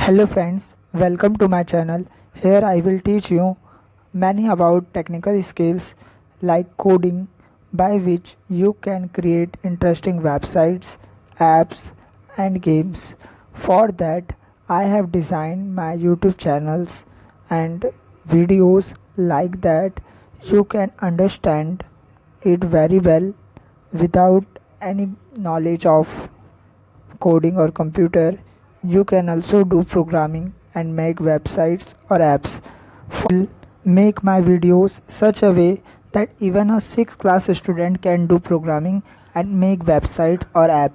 Hello friends, welcome to my channel. Here I will teach you many about technical skills like coding by which you can create interesting websites, apps and games. For that I have designed my YouTube channels and videos like that you can understand it very well without any knowledge of coding or computer. You can also do programming and make websites or apps. Will make my videos such a way that even a 6th class student can do programming and make website or app.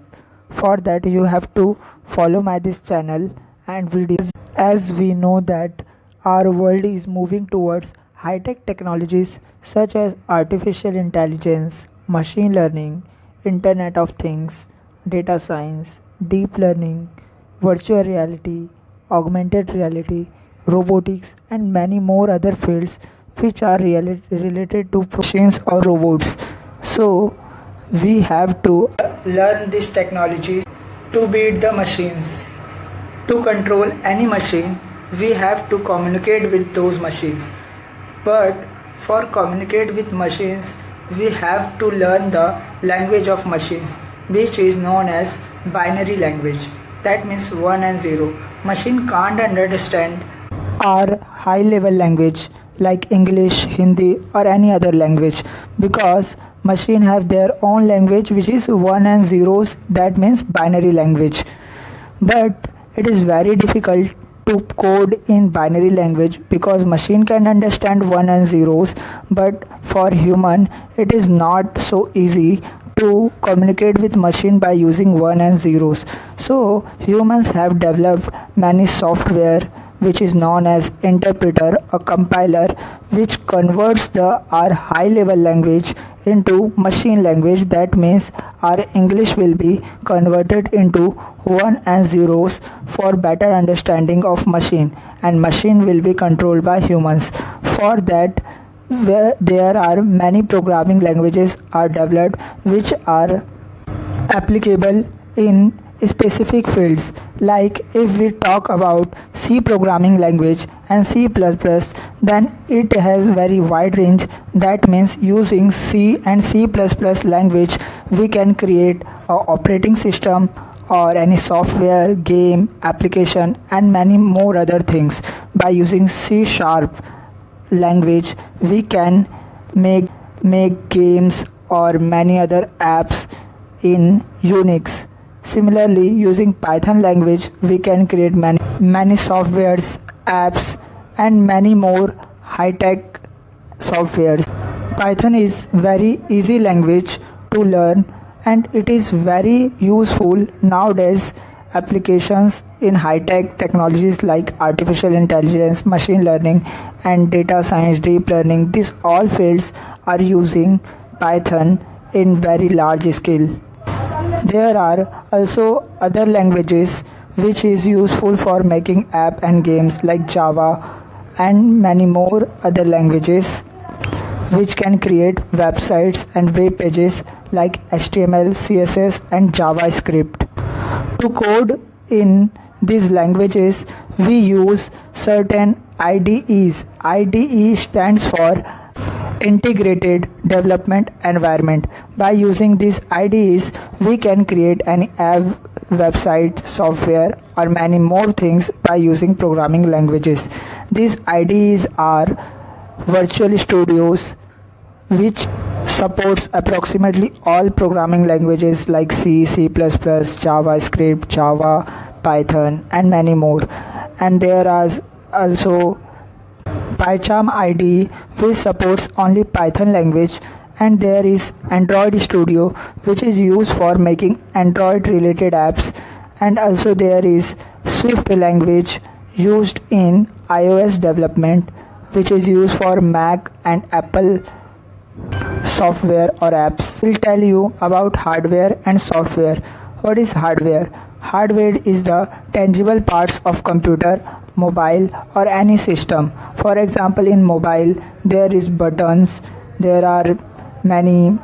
For that you have to follow my this channel and videos. As we know that our world is moving towards high-tech technologies such as artificial intelligence, machine learning, internet of things, data science, deep learning, virtual reality, augmented reality, robotics, and many more other fields which are related to machines or robots. So, we have to learn these technologies to beat the machines. To control any machine, we have to communicate with those machines. But for communicate with machines, we have to learn the language of machines, which is known as binary language. That means 1 and 0. Machine can't understand our high level language like English, Hindi or any other language because machine have their own language which is 1 and zeros, that means binary language. But it is very difficult to code in binary language because machine can understand 1 and zeros, but for human it is not so easy to communicate with machine by using 1 and zeros. So humans have developed many software which is known as interpreter or compiler, which converts the our high level language into machine language. That means our English will be converted into 1 and zeros for better understanding of machine, and machine will be controlled by humans. For that there are many programming languages are developed which are applicable in specific fields. Like if we talk about C programming language and C++, then it has very wide range. That means using C and C++ language we can create a operating system or any software, game, application and many more other things. By using C sharp language we can make games or many other apps in Unix. Similarly, using Python language we can create many softwares, apps and many more high-tech softwares. Python is very easy language to learn and it is very useful nowadays. Applications in high-tech technologies like artificial intelligence, machine learning and data science, deep learning, these all fields are using Python in very large scale. There are also other languages which is useful for making app and games like Java and many more other languages which can create websites and web pages like HTML, CSS and JavaScript. To code in these languages we use certain IDEs. IDE stands for Integrated Development Environment. By using these IDEs we can create any app, website, software or many more things by using programming languages. These IDEs are Virtual Studios, which supports approximately all programming languages like C, C++, JavaScript, Java, Python and many more. And there are also PyCharm IDE which supports only Python language, and there is Android Studio which is used for making Android related apps, and also there is Swift language used in iOS development which is used for Mac and Apple software or apps. We'll tell you about hardware and software. What is hardware? Hardware is the tangible parts of computer, mobile or any system. For example, in mobile there is buttons, there are many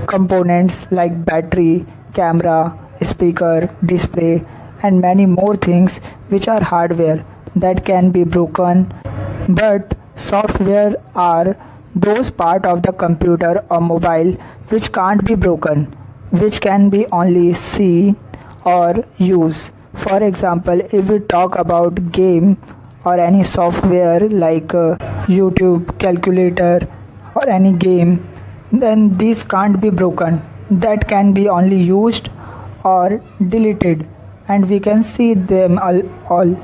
components like battery, camera, speaker, display and many more things which are hardware that can be broken, but software are those part of the computer or mobile which can't be broken, which can be only seen or used. For example, if we talk about game or any software like YouTube, calculator, or any game, then these can't be broken. That can be only used or deleted, and we can see them all.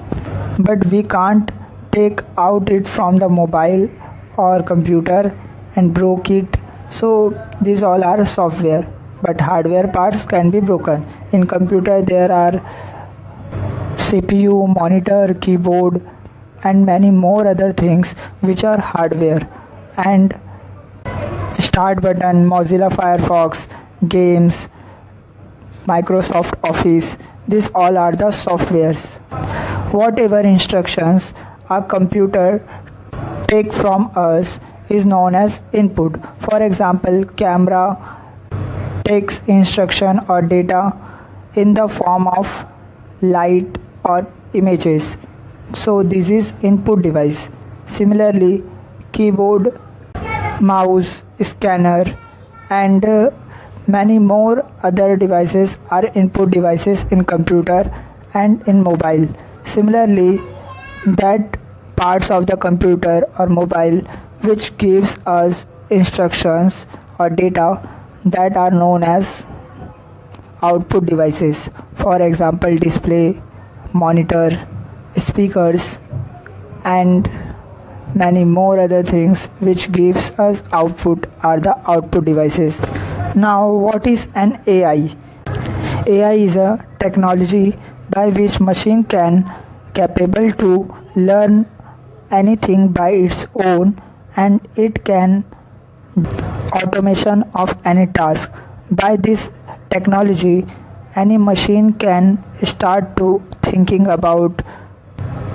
But we can't take out it from the mobile or computer and broke it. So these all are software, but hardware parts can be broken. In computer there are CPU, monitor, keyboard, and many more other things which are hardware. And start button, Mozilla Firefox, games, Microsoft Office, these all are the softwares. Whatever instructions a computer take from us is known as input. For example, camera takes instruction or data in the form of light or images. So this is input device. Similarly, keyboard, mouse, scanner, and many more other devices are input devices in computer and in mobile. Similarly, that parts of the computer or mobile which gives us instructions or data that are known as output devices. For example, display, monitor, speakers, and many more other things which gives us output are the output devices. Now, what is an AI? AI is a technology by which machine can capable to learn anything by its own, and it can automation of any task. By this technology, any machine can start to thinking about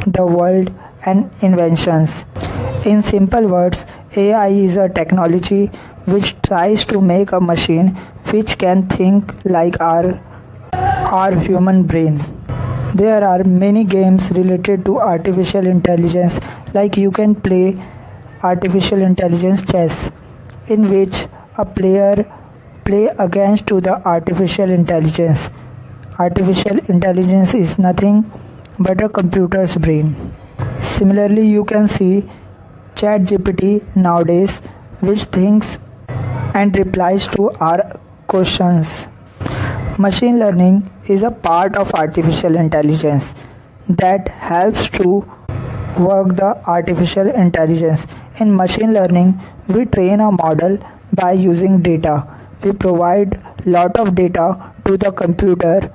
the world and inventions. In simple words, AI is a technology which tries to make a machine which can think like our human brain. There are many games related to artificial intelligence, like you can play artificial intelligence chess, in which a player play against to the artificial intelligence. Artificial intelligence is nothing but a computer's brain. Similarly, you can see ChatGPT nowadays, which thinks and replies to our questions. Machine learning is a part of artificial intelligence that helps to work the artificial intelligence. In machine learning, we train a model by using data. We provide lot of data to the computer,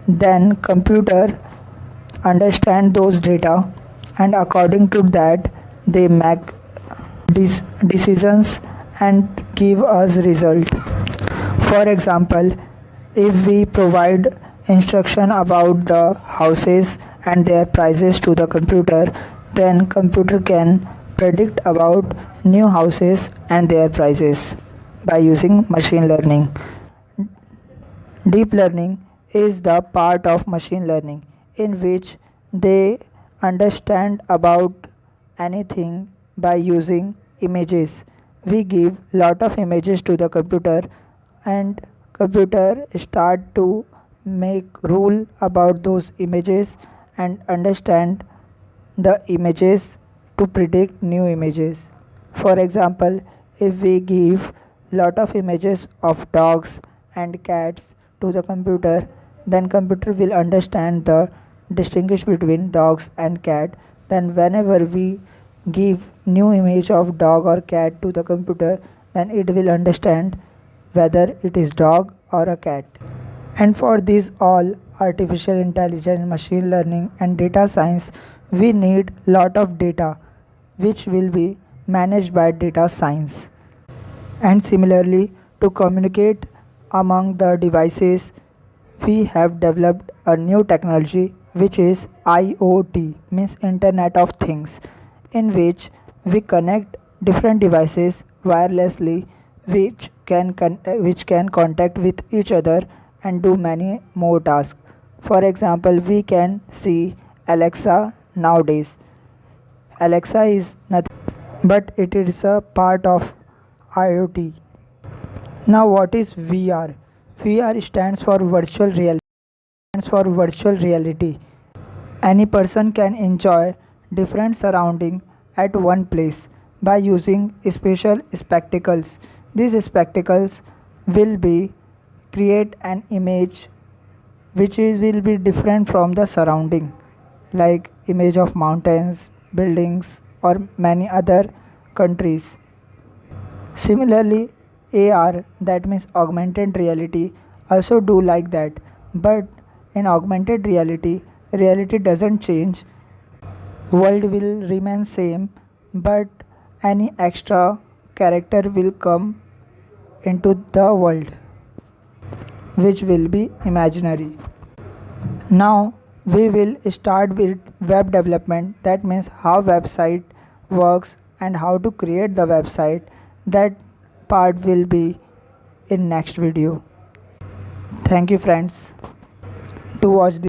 then computer understand those data, and according to that they make decisions and give us result. For example, if we provide instruction about the houses and their prices to the computer, then computer can predict about new houses and their prices by using machine learning. Deep learning is the part of machine learning in which they understand about anything by using images. We give lot of images to the computer, and computer start to make rule about those images and understand the images to predict new images. For example, if we give lot of images of dogs and cats to the computer, then computer will understand the distinguish between dogs and cat. Then whenever we give new image of dog or cat to the computer, then it will understand whether it is dog or a cat. And for this all artificial intelligence, machine learning, and data science, we need lot of data which will be managed by data science. And similarly, to communicate among the devices, we have developed a new technology which is IoT, means Internet of Things, in which we connect different devices wirelessly, which can contact with each other and do many more tasks. For example, we can see Alexa nowadays. Alexa is nothing but it is a part of IoT. Now, what is VR? VR stands for virtual reality. Any person can enjoy different surroundings at one place by using special spectacles. These spectacles will be create an image will be different from the surrounding, like image of mountains, buildings, or many other countries. Similarly, AR, that means augmented reality, also do like that. But in augmented reality, reality doesn't change. World will remain same, but any extra character will come into the world, which will be imaginary. Now we will start with web development, that means how website works and how to create the website. That part will be in next video. Thank you friends to watch this.